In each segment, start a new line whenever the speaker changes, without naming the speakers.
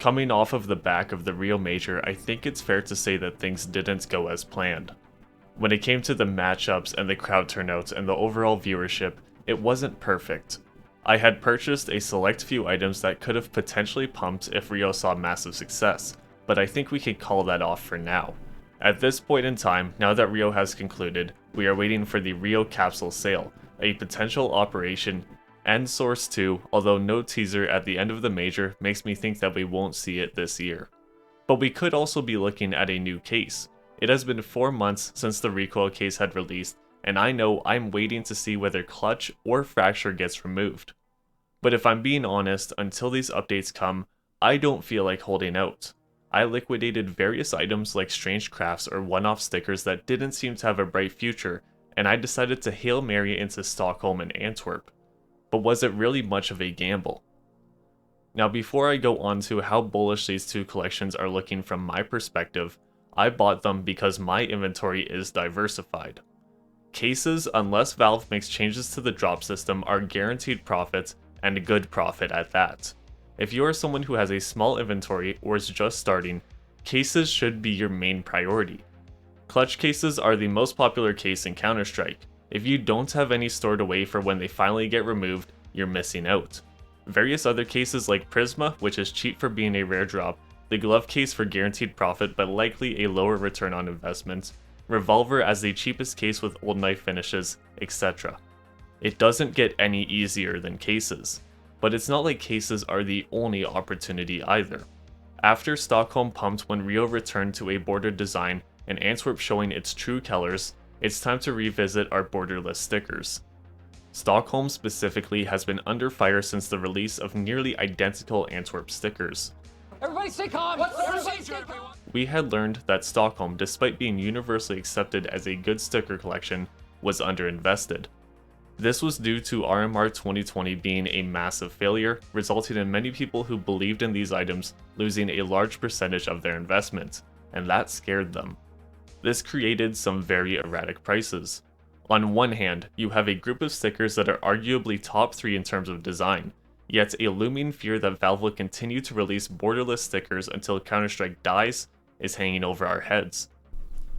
Coming off of the back of the Rio Major, I think it's fair to say that things didn't go as planned. When it came to the matchups and the crowd turnouts and the overall viewership, it wasn't perfect. I had purchased a select few items that could have potentially pumped if Rio saw massive success, but I think we can call that off for now. At this point in time, now that Rio has concluded, we are waiting for the Rio capsule sale, a potential operation, and Source 2, although no teaser at the end of the major makes me think that we won't see it this year. But we could also be looking at a new case. It has been 4 months since the recoil case had released, and I know I'm waiting to see whether clutch or fracture gets removed. But if I'm being honest, until these updates come, I don't feel like holding out. I liquidated various items like strange crafts or one-off stickers that didn't seem to have a bright future, and I decided to Hail Mary into Stockholm and Antwerp. But was it really much of a gamble? Now before I go on to how bullish these two collections are looking from my perspective, I bought them because my inventory is diversified. Cases, unless Valve makes changes to the drop system, are guaranteed profits, and a good profit at that. If you are someone who has a small inventory or is just starting, cases should be your main priority. Clutch cases are the most popular case in Counter-Strike. If you don't have any stored away for when they finally get removed, you're missing out. Various other cases like Prisma, which is cheap for being a rare drop, the glove case for guaranteed profit but likely a lower return on investment, Revolver as the cheapest case with old knife finishes, etc. It doesn't get any easier than cases, but it's not like cases are the only opportunity either. After Stockholm pumped when Rio returned to a bordered design and Antwerp showing its true colors, it's time to revisit our borderless stickers. Stockholm specifically has been under fire since the release of nearly identical Antwerp stickers.
Everybody stay calm!
We had learned that Stockholm, despite being universally accepted as a good sticker collection, was underinvested. This was due to RMR 2020 being a massive failure, resulting in many people who believed in these items losing a large percentage of their investment, and that scared them. This created some very erratic prices. On one hand, you have a group of stickers that are arguably top 3 in terms of design, yet a looming fear that Valve will continue to release borderless stickers until Counter-Strike dies is hanging over our heads.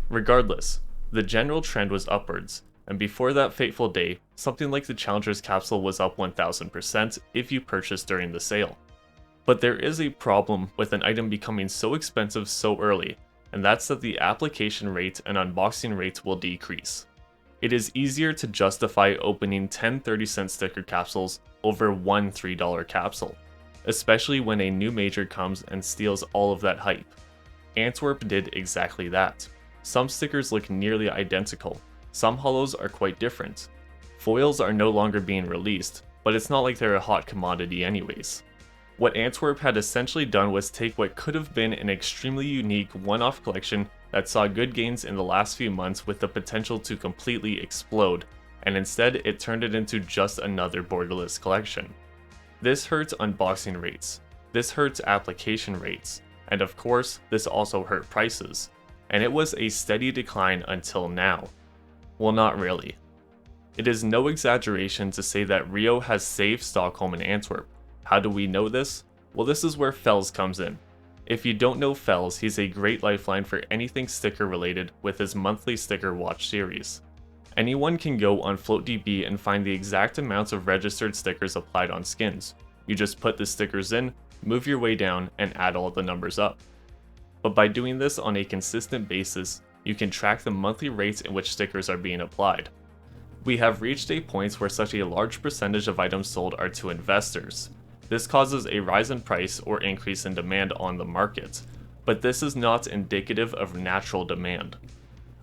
Regardless, the general trend was upwards, and before that fateful day, something like the Challenger's capsule was up 1000% if you purchased during the sale. But there is a problem with an item becoming so expensive so early, and that's that the application rate and unboxing rates will decrease. It is easier to justify opening 10 30-cent sticker capsules over one $3 capsule, especially when a new major comes and steals all of that hype. Antwerp did exactly that. Some stickers look nearly identical, some holos are quite different. Foils are no longer being released, but it's not like they're a hot commodity anyways. What Antwerp had essentially done was take what could have been an extremely unique one-off collection that saw good gains in the last few months with the potential to completely explode, and instead it turned it into just another borderless collection. This hurts unboxing rates, this hurts application rates, and of course this also hurt prices, and it was a steady decline until now. Well, not really. It is no exaggeration to say that Rio has saved Stockholm and Antwerp. How do we know this? Well, this is where Fells comes in. If you don't know Fells, he's a great lifeline for anything sticker related with his monthly sticker watch series. Anyone can go on FloatDB and find the exact amounts of registered stickers applied on skins. You just put the stickers in, move your way down, and add all the numbers up. But by doing this on a consistent basis, you can track the monthly rates in which stickers are being applied. We have reached a point where such a large percentage of items sold are to investors. This causes a rise in price or increase in demand on the market, but this is not indicative of natural demand.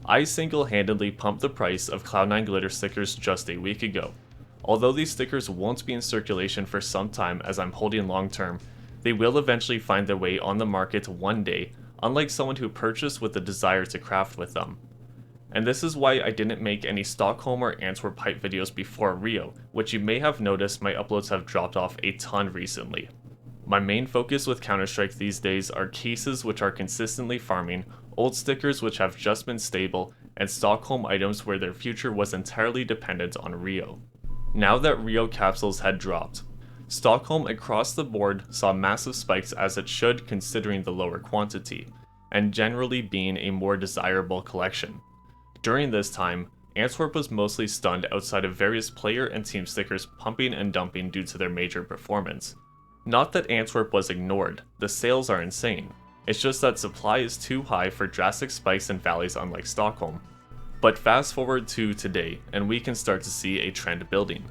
I single-handedly pumped the price of Cloud9 glitter stickers just a week ago. Although these stickers won't be in circulation for some time as I'm holding long term, they will eventually find their way on the market one day, unlike someone who purchased with the desire to craft with them. And this is why I didn't make any Stockholm or Antwerp hype videos before Rio, which you may have noticed my uploads have dropped off a ton recently. My main focus with Counter-Strike these days are cases which are consistently farming, old stickers which have just been stable, and Stockholm items where their future was entirely dependent on Rio. Now that Rio capsules had dropped, Stockholm across the board saw massive spikes, as it should considering the lower quantity, and generally being a more desirable collection. During this time, Antwerp was mostly stunned outside of various player and team stickers pumping and dumping due to their major performance. Not that Antwerp was ignored, the sales are insane. It's just that supply is too high for drastic spikes and valleys unlike Stockholm. But fast forward to today, and we can start to see a trend building.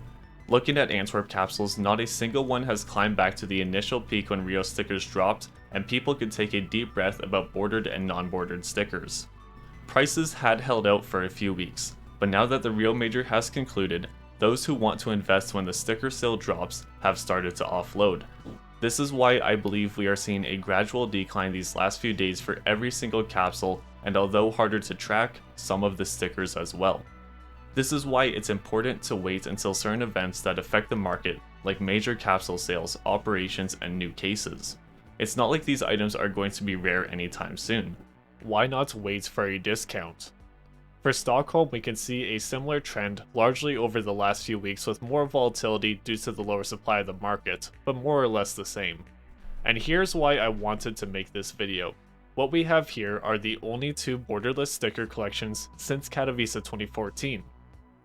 Looking at Antwerp capsules, not a single one has climbed back to the initial peak when Rio stickers dropped, and people could take a deep breath about bordered and non-bordered stickers. Prices had held out for a few weeks, but now that the Rio Major has concluded, those who want to invest when the sticker sale drops have started to offload. This is why I believe we are seeing a gradual decline these last few days for every single capsule, and although harder to track, some of the stickers as well. This is why it's important to wait until certain events that affect the market, like major capsule sales, operations, and new cases. It's not like these items are going to be rare anytime soon. Why not wait for a discount? For Stockholm, we can see a similar trend largely over the last few weeks, with more volatility due to the lower supply of the market, but more or less the same. And here's why I wanted to make this video. What we have here are the only two borderless sticker collections since Katowice 2014.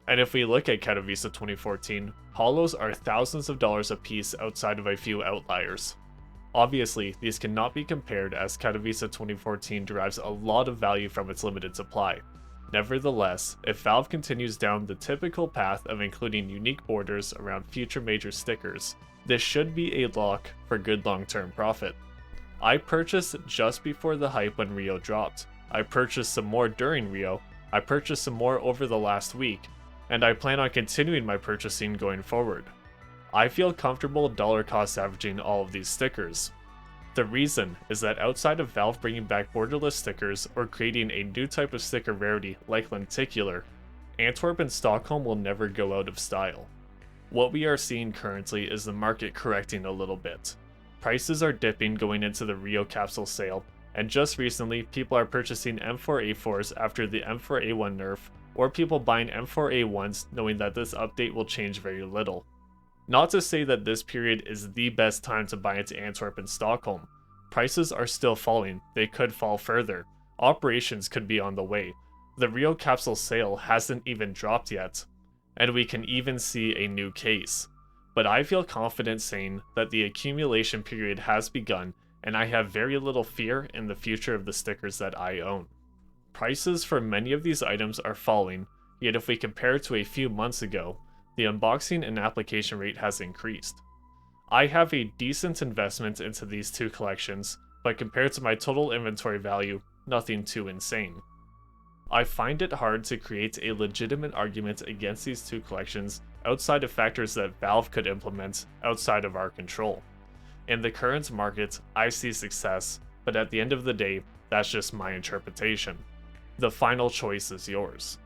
And if we look at Katowice 2014, holos are thousands of dollars a piece outside of a few outliers. Obviously, these cannot be compared, as Katowice 2014 derives a lot of value from its limited supply. Nevertheless, if Valve continues down the typical path of including unique borders around future major stickers, this should be a lock for good long-term profit. I purchased just before the hype when Rio dropped, I purchased some more during Rio, I purchased some more over the last week, and I plan on continuing my purchasing going forward. I feel comfortable dollar cost averaging all of these stickers. The reason is that outside of Valve bringing back borderless stickers or creating a new type of sticker rarity like lenticular, Antwerp and Stockholm will never go out of style. What we are seeing currently is the market correcting a little bit. Prices are dipping going into the Rio capsule sale, and just recently people are purchasing M4A4s after the M4A1 nerf, or people buying M4A1s knowing that this update will change very little. Not to say that this period is the best time to buy into Antwerp and Stockholm. Prices are still falling, they could fall further. Operations could be on the way. The Rio capsule sale hasn't even dropped yet. And we can even see a new case. But I feel confident saying that the accumulation period has begun, and I have very little fear in the future of the stickers that I own. Prices for many of these items are falling, yet if we compare to a few months ago, the unboxing and application rate has increased. I have a decent investment into these two collections, but compared to my total inventory value, nothing too insane. I find it hard to create a legitimate argument against these two collections outside of factors that Valve could implement outside of our control. In the current market, I see success, but at the end of the day, that's just my interpretation. The final choice is yours.